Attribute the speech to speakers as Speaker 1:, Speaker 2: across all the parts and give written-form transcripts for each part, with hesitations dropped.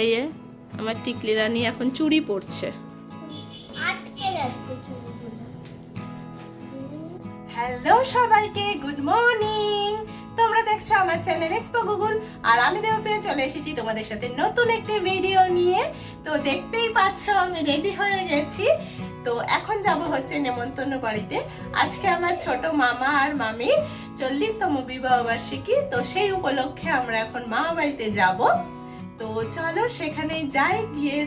Speaker 1: এই যে আমার টিকলি রানী এখন চুড়ি পরছে। হ্যালো সবাইকে, গুড মর্নিং। তোমরা দেখছো আমার চ্যানেল এক্সপো গুগল, আর আমি দেবপ্রিয়া চলে এসেছি তোমাদের সাথে নতুন একটি ভিডিও নিয়ে। তো দেখতেই পাচ্ছ আমি রেডি হয়ে গেছি। তো এখন যাব হচ্ছে নেমন্তন্ন বাড়িতে। আজকে আমার ছোট মামা আর মামি 40তম বিবাহ বার্ষিকী, তো সেই উপলক্ষে আমরা এখন মামা বাড়িতে যাব। তো চলো সেখানে যাই, গিয়ে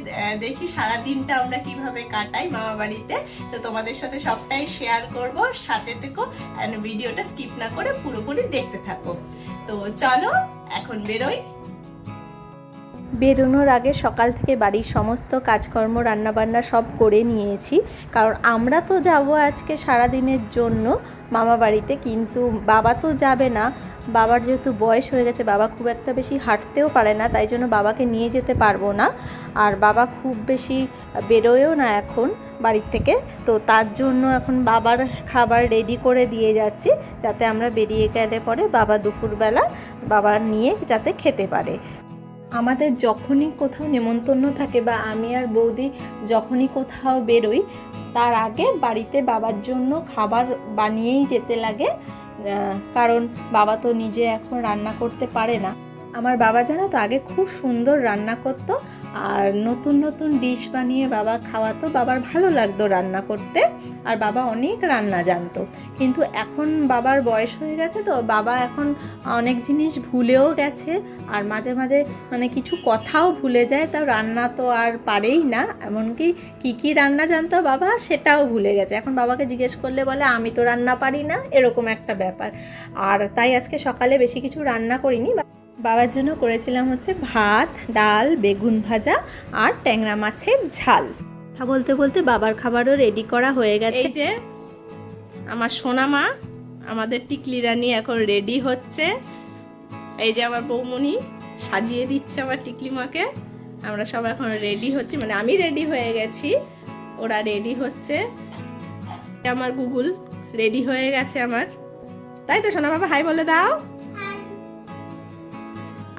Speaker 1: দেখি সারা দিনটা আমরা কিভাবে কাটাই মামা বাড়িতে। তো তোমাদের সাথে সবটাই শেয়ার করব, সাথে থেকো এন্ড ভিডিওটা স্কিপ না করে পুরোপুরি দেখতে থাকো। তো চলো এখন বেরোই।
Speaker 2: বেরোনোর আগে সকাল থেকে বাড়ির সমস্ত কাজকর্ম রান্নাবান্না সব করে নিয়েছি, কারণ আমরা তো যাব আজকে সারা দিনের জন্য মামা বাড়িতে, কিন্তু বাবা তো যাবে না। বাবার যেহেতু বয়স হয়ে গেছে, বাবা খুব একটা বেশি হাঁটতেও পারে না, তাই জন্য বাবাকে নিয়ে যেতে পারবো না। আর বাবা খুব বেশি বেরোয়ও না এখন বাড়ির থেকে, তো তার জন্য এখন বাবার খাবার রেডি করে দিয়ে যাচ্ছি, যাতে আমরা বেরিয়ে গেলে পরে বাবা দুপুরবেলা বাবা নিয়ে যাতে খেতে পারে। আমাদের যখনই কোথাও নেমন্তন্ন থাকে বা আমি আর বৌদি যখনই কোথাও বেরোই, তার আগে বাড়িতে বাবার জন্য খাবার বানিয়েই যেতে লাগে, কারণ বাবা তো নিজে এখন রান্না করতে পারে না। আমার বাবা জানো তো আগে খুব সুন্দর রান্না করতো, আর নতুন নতুন ডিশ বানিয়ে বাবা খাওয়াতো। বাবার ভালো লাগতো রান্না করতে, আর বাবা অনেক রান্না জানতো। কিন্তু এখন বাবার বয়স হয়ে গেছে, তো বাবা এখন অনেক জিনিস ভুলেও গেছে, আর মাঝে মাঝে মানে কিছু কথাও ভুলে যায়, তাও রান্না তো আর পারেই না। এমনকি কী রান্না জানতো বাবা সেটাও ভুলে গেছে। এখন বাবাকে জিজ্ঞেস করলে বলে আমি তো রান্না পারি না, এরকম একটা ব্যাপার। আর তাই আজকে সকালে বেশি কিছু রান্না করিনি। বাবার জন্য করেছিলাম হচ্ছে ভাত, ডাল, বেগুন ভাজা আর ট্যাংরা মাছের ঝাল। বলতে বলতে বাবার খাবারও রেডি করা হয়ে গেছে।
Speaker 1: এই যে আমার সোনা মা, আমাদের টিকলি রানী এখন রেডি হচ্ছে। এই যে আমার বৌমনি সাজিয়ে দিচ্ছে আমার টিকলি মাকে। আমরা সব এখন রেডি হচ্ছি, মানে আমি রেডি হয়ে গেছি, ওরা রেডি হচ্ছে। আমার গুগল রেডি হয়ে গেছে আমার, তাই তো সোনা বাবা? হাই বলে দাও।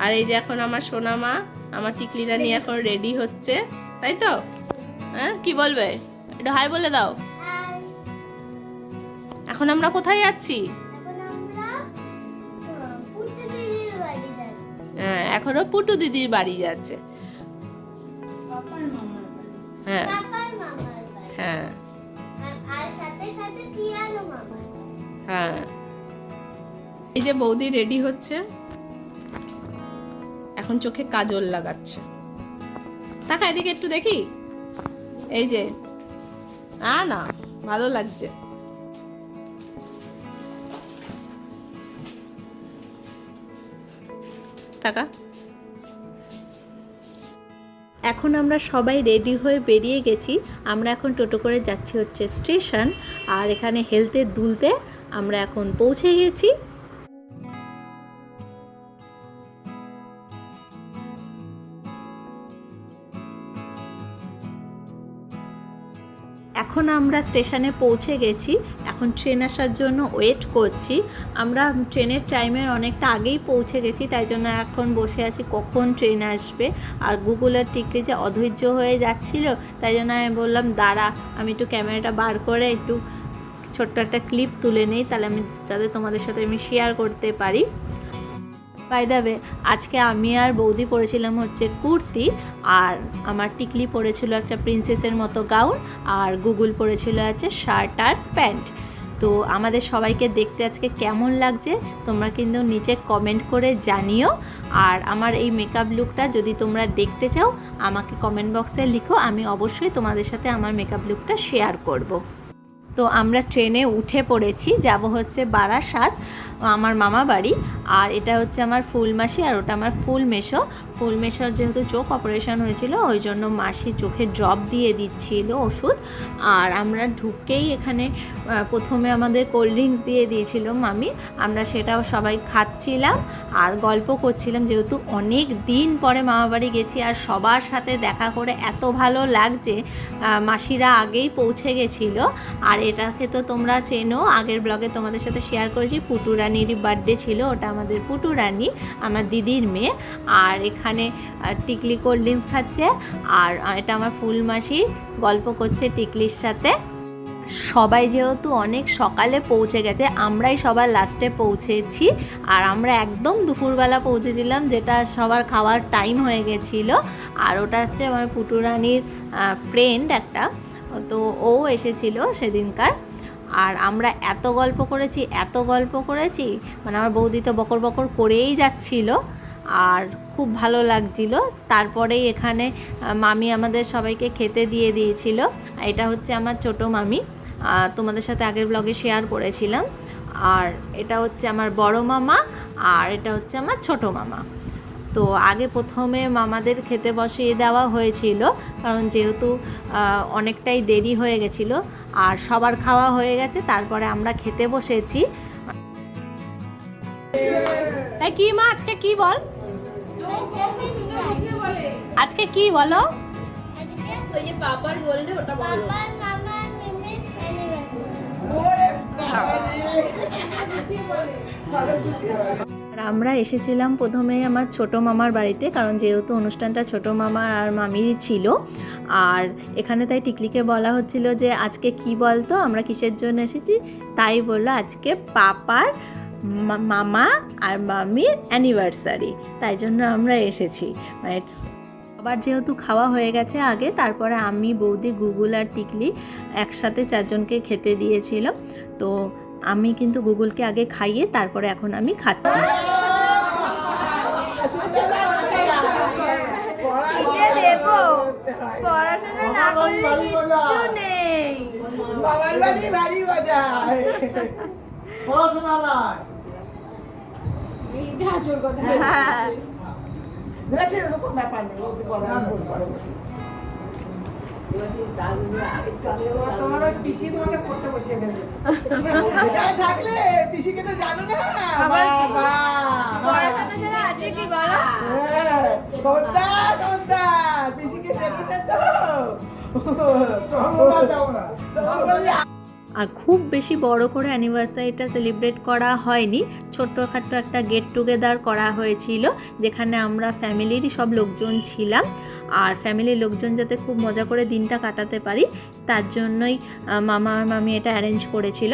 Speaker 1: আর এই যে এখন আমার সোনা মা, আমার টিকলি রানী এখন রেডি হচ্ছে, তাই তো? হ্যাঁ, কি বলবে? একটু হাই বলে দাও। এখন আমরা কোথায় যাচ্ছি? হ্যাঁ, এখনো পুটু দিদির বাড়ি যাচ্ছে। হ্যাঁ হ্যাঁ হ্যাঁ। এই যে বৌদি রেডি হচ্ছে, এখন চোখে কাজল লাগাচ্ছে। তাকা এদিকে একটু দেখি। এই যে না ভালো লাগছে। তাকা।
Speaker 2: এখন আমরা সবাই রেডি হয়ে বেরিয়ে গেছি। আমরা এখন টোটো করে যাচ্ছি হচ্ছে স্টেশন, আর এখানে হেলথের দুলতে আমরা এখন পৌঁছে গেছি। এখন আমরা স্টেশনে পৌঁছে গেছি, এখন ট্রেন আসার জন্য ওয়েট করছি। আমরা ট্রেনের টাইমের অনেকটা আগেই পৌঁছে গেছি, তাই জন্য এখন বসে আছি কখন ট্রেন আসবে। আর গুগলের টিকলি যে অধৈর্য হয়ে যাচ্ছিল, তাই জন্য আমি বললাম দাঁড়া, আমি একটু ক্যামেরাটা বার করে একটু ছোট্ট একটা ক্লিপ তুলে নিই, তাহলে আমি যাতে তোমাদের সাথে আমি শেয়ার করতে পারি। বাই দ্য ওয়ে, আজকে আমি আর বৌদি পরেছিলাম হচ্ছে কুর্তি, আর আমার টিকলি পরেছিল একটা প্রিন্সেসের মতো গাউন, আর গুগল পরেছিল হচ্ছে শার্ট আর প্যান্ট। তো আমাদের সবাইকে দেখতে আজকে কেমন লাগছে তোমরা কিন্তু নিচে কমেন্ট করে জানিও। আর আমার এই মেকআপ লুকটা যদি তোমরা দেখতে চাও, আমাকে কমেন্ট বক্সে লিখো, আমি অবশ্যই তোমাদের সাথে আমার মেকআপ লুকটা শেয়ার করব। তো আমরা ট্রেনে উঠে পড়েছি, যাব হচ্ছে বারাসাত, আমার মামা বাড়ি। আর এটা হচ্ছে আমার ফুল মাসি, আর ওটা আমার ফুল মেশো। ফুল মেশোর যেহেতু চোখ অপারেশন হয়েছিল, ওই জন্য মাসি চোখে ড্রপ দিয়ে দিচ্ছিল ওষুধ। আর আমরা ঢুকেই এখানে প্রথমে আমাদের কোল্ড ড্রিঙ্কস দিয়ে দিয়েছিল মামি, আমরা সেটাও সবাই খাচ্ছিলাম আর গল্প করছিলাম, যেহেতু অনেক দিন পরে মামাবাড়ি গেছি আর সবার সাথে দেখা করে এত ভালো লাগছে। মাসিরা আগেই পৌঁছে গেছিলো, আর এটাকে তো তোমরা চেনো, আগের ব্লগে তোমাদের সাথে শেয়ার করেছি, পুটুরা রানীরই বার্থডে ছিল, ওটা আমাদের পুটু রানী, আমার দিদির মেয়ে। আর এখানে টিকলি কোল্ড ড্রিঙ্কস খাচ্ছে, আর এটা আমার ফুল মাসি গল্প করছে টিকলির সাথে। সবাই যেহেতু অনেক সকালে পৌঁছে গেছে, আমরাই সবার লাস্টে পৌঁছেছি, আর আমরা একদম দুপুরবেলা পৌঁছেছিলাম, যেটা সবার খাওয়ার টাইম হয়ে গেছিলো। আর ওটা হচ্ছে আমার পুটুরানির ফ্রেন্ড একটা, তো ও এসেছিল সেদিনকার। আর আমরা এত গল্প করেছি, মানে আমার বৌদি তো বকর বকর করেই যাচ্ছিল, আর খুব ভালো লাগছিল। তারপরেই এখানে মামি আমাদের সবাইকে খেতে দিয়ে দিয়েছিল। এটা হচ্ছে আমার ছোটো মামি, তোমাদের সাথে আগের ব্লগে শেয়ার করেছিলাম। আর এটা হচ্ছে আমার বড় মামা, আর এটা হচ্ছে আমার ছোটো মামা। তো আগে প্রথমে মামাদের খেতে বসিয়ে দেওয়া হয়েছিল, কারণ যেহেতু অনেকটাই দেরি হয়ে গেছিল, আর সবার খাওয়া হয়ে গেছে, তারপরে আমরা খেতে বসেছি। কি মা, আজকে কি বল, আজকে কি বলো? ওই যে বাবার বললে ওটা বলো। আমরা এসেছিলাম প্রথমে আমার ছোটো মামার বাড়িতে, কারণ যেহেতু অনুষ্ঠানটা ছোটো মামা আর মামির ছিল। আর এখানে তাই টিকলিকে বলা হচ্ছিল যে আজকে কি বলতো, আমরা কিসের জন্য এসেছি। তাই বললো আজকে পাপার, মামা আর মামির অ্যানিভার্সারি, তাই জন্য আমরা এসেছি। মানে আবার যেহেতু খাওয়া হয়ে গেছে আগে, তারপরে আমি, বৌদি, গুগুল আর টিকলি একসাথে চারজনকে খেতে দিয়েছিল। তো আমি কিন্তু গুগুলকে আগে খাইয়ে তারপরে এখন আমি খাচ্ছি।
Speaker 3: তোমার পিসি তোমাকে পড়তে বসিয়ে দেবে থাকলে পিসিকে তো জানো না। আছে কি বলো, পিসিকে জানো না তো।
Speaker 2: আর খুব বেশি বড় করে অ্যানিভার্সারিটা সেলিব্রেট করা হয়নি, ছোট্টখাট্টো একটা গেট টুগেদার করা হয়েছিল, যেখানে আমরা ফ্যামিলিরই সব লোকজন ছিলাম। আর ফ্যামিলির লোকজন যাতে খুব মজা করে দিনটা কাটাতে পারি, তার জন্যই মামা আর মামি এটা অ্যারেঞ্জ করেছিল।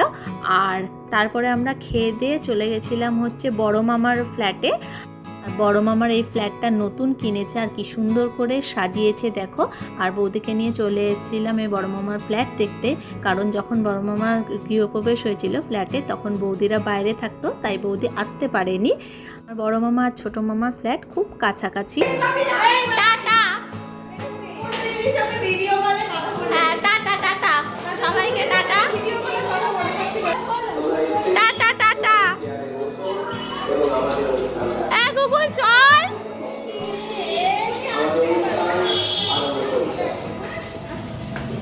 Speaker 2: আর তারপরে আমরা খেয়ে দিয়ে চলে গেছিলাম হচ্ছে বড় মামার ফ্ল্যাটে। আর বড় মামার এই ফ্ল্যাটটা নতুন কিনেছে, আর কি সুন্দর করে সাজিয়েছে দেখো। আর বৌদিকে নিয়ে চলে এসেছিলাম এই বড় মামার ফ্ল্যাট দেখতে, কারণ যখন বড় মামার গৃহপ্রবেশ হয়েছিল ফ্ল্যাটে, তখন বৌদিরা বাইরে থাকতো, তাই বৌদি আসতে পারেনি। আর বড় মামা আর ছোটো মামার ফ্ল্যাট খুব কাছাকাছি। সবাইকে টাটা, টাটা টাটা। গুগল চল,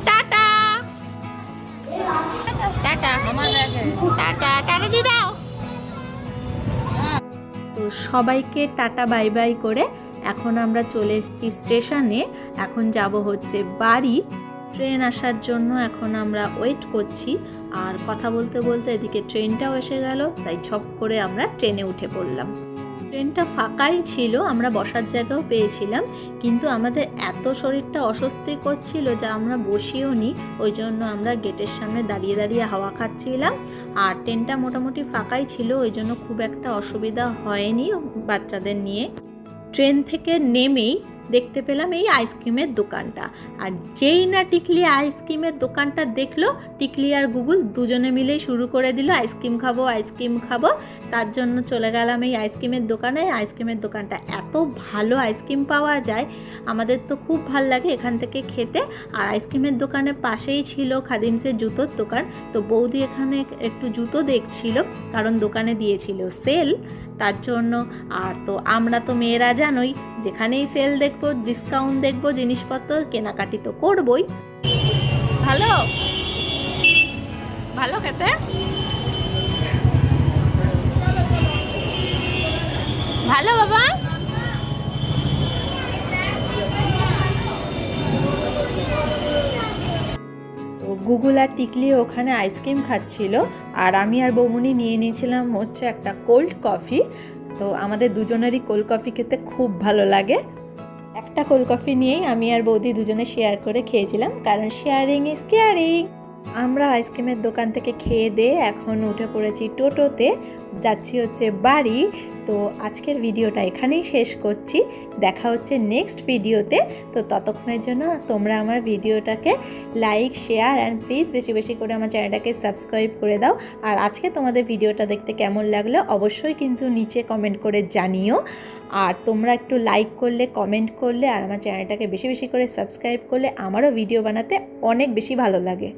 Speaker 2: টাটা টাটা, টাটা টাটা দিয়ে দাও। তো সবাইকে টাটা বাই বাই করে এখন আমরা চলে এসেছি স্টেশনে। এখন যাব হচ্ছে বাড়ি, ট্রেন আসার জন্য এখন আমরা ওয়েট করছি। আর কথা বলতে বলতে এদিকে ট্রেনটাও এসে গেল, তাই ঝপ করে আমরা ট্রেনে উঠে পড়লাম। ট্রেনটা ফাঁকাই ছিল, আমরা বসার জায়গাও পেয়েছিলাম, কিন্তু আমাদের এত শরীরটা অস্বস্তি করছিল যে আমরা বসিও নি, ওই জন্য আমরা গেটের সামনে দাঁড়িয়ে দাঁড়িয়ে হাওয়া খাচ্ছিলাম। আর ট্রেনটা মোটামুটি ফাঁকাই ছিল, ওই জন্য খুব একটা অসুবিধা হয়নি বাচ্চাদের নিয়ে। ট্রেন থেকে নেমেই দেখতে পেলাম এই আইসক্রিমের দোকানটা, আর যেই না টিকলি আইসক্রিমের দোকানটা দেখলো, টিকলি আর গুগল দুজনে মিলেই শুরু করে দিল আইসক্রিম খাবো আইসক্রিম খাবো। তার জন্য চলে গেলাম এই আইসক্রিমের দোকানে। আইসক্রিমের দোকানটা এত ভালো আইসক্রিম পাওয়া যায়, আমাদের তো খুব ভাল লাগে এখান থেকে খেতে। আর আইসক্রিমের দোকানের পাশেই ছিল খাদিমসের জুতোর দোকান, তো বৌদি এখানে একটু জুতো দেখছিল, কারণ দোকানে দিয়েছিল সেল, তার জন্য। আর তো আমরা তো মেয়েরা জানোই, যেখানেই সেল দেখবো, ডিসকাউন্ট দেখবো, জিনিসপত্র কেনাকাটি তো করবই। ভালো ভালো খেতে, ভালো বাবা। গুগল আর টিকলি ওখানে আইসক্রিম খাচ্ছিল, আর আমি আর বৌমনি নিয়ে নিয়েছিলাম হচ্ছে একটা কোল্ড কফি। তো আমাদের দুজনেরই কোল্ড কফি খেতে খুব ভালো লাগে। একটা কোল্ড কফি নিয়েই আমি আর বৌদি দুজনে শেয়ার করে খেয়েছিলাম, কারণ শেয়ারিং ইজ কেয়ারিং। আমরা আইসক্রিমের দোকান থেকে খেয়ে দিয়ে এখন উঠে পড়েছি টোটোতে, যাচ্ছি হচ্ছে বাড়ি। তো আজকের ভিডিওটা এখানেই শেষ করছি, দেখা হচ্ছে নেক্সট ভিডিওতে। তো ততক্ষণের জন্য তোমরা আমার ভিডিওটাকে লাইক, শেয়ার অ্যান্ড প্লিজ বেশি বেশি করে আমার চ্যানেলটাকে সাবস্ক্রাইব করে দাও। আর আজকে তোমাদের ভিডিওটা দেখতে কেমন লাগলো অবশ্যই কিন্তু নিচে কমেন্ট করে জানিও। আর তোমরা একটু লাইক করলে, কমেন্ট করলে আর আমার চ্যানেলটাকে বেশি বেশি করে সাবস্ক্রাইব করলে আমারও ভিডিও বানাতে অনেক বেশি ভালো লাগে।